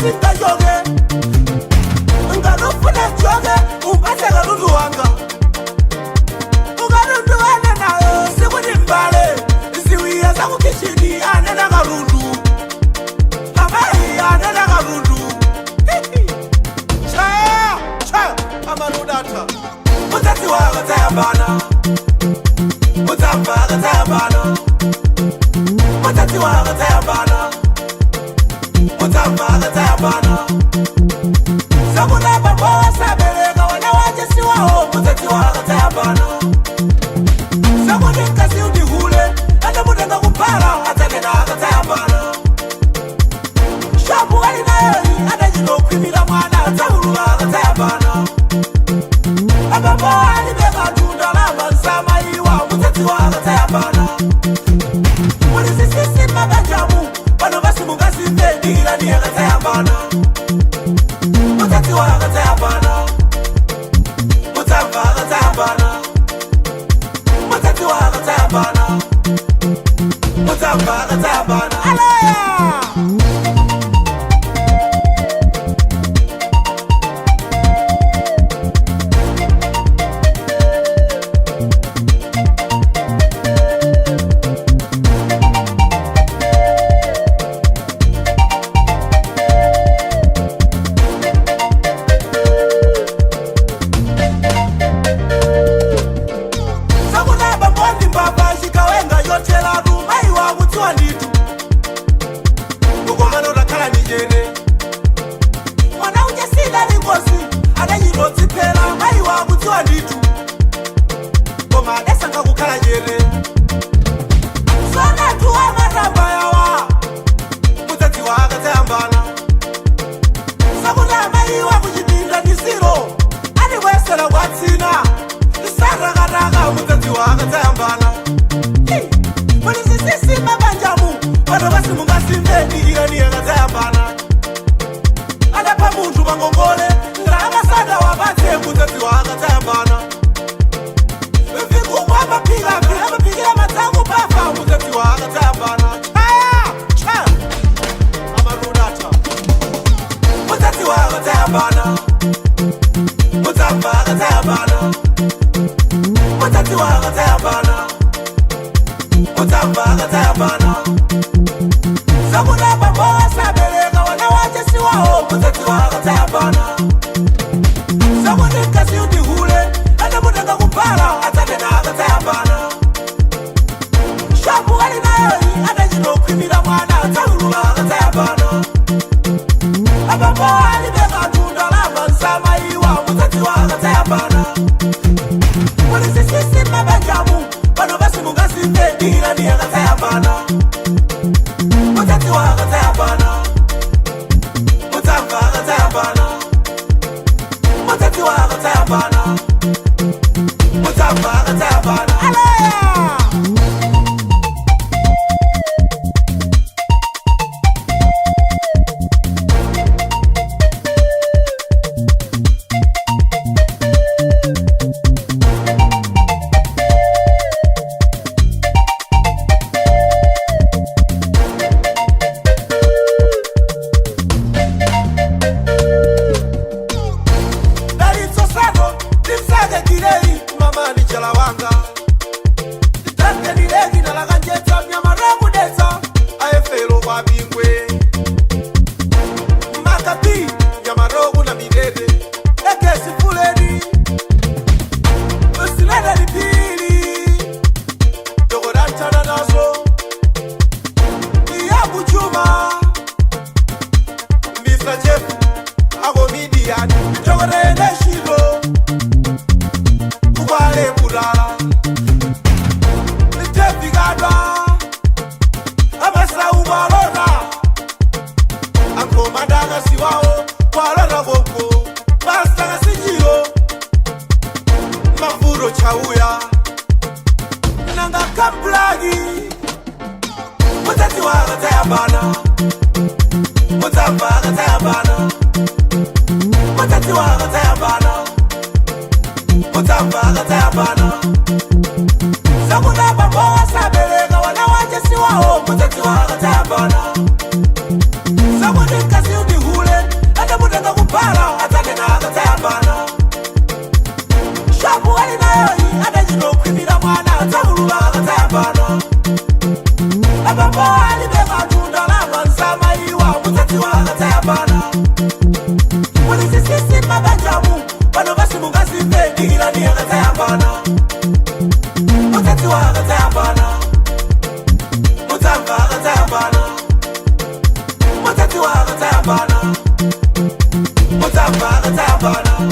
singa joge ngarufuna joge umpathe kalundu wanga ukalundu ane nayo sikuti mbale ziwiya zakukishini anena kalundu amayi anena kalundu chaya amarudata mutsatsi wanga tsayambana mutsamba tsayambana mutsatsi wanga tsayambana mutsamba tsayambana sakuna baba wasabereka wana wajesiwaho mutsatsi wanga tsayambana sakuni nkasi udihule anda mutenga kupala atsakenaka tsayambana shabu alinayoyi adajinokwimira mwana tsahululaka tsayambana ababa alibeka tunda lama nsama iwa mutsatsi wanga tsayambana mulisisisi mabanjamu bano basimungasimendila niyaka tsayambana mutsatsi wanga tsayambana mutsambaka tsayambana mutsatsi wanga tsayambana mutsambaka tsayambana alaya Sakuna baba wasabereka wana wajesiwaho mutsatsi wanga tsayambana Sakuni kasi udihule akataya pano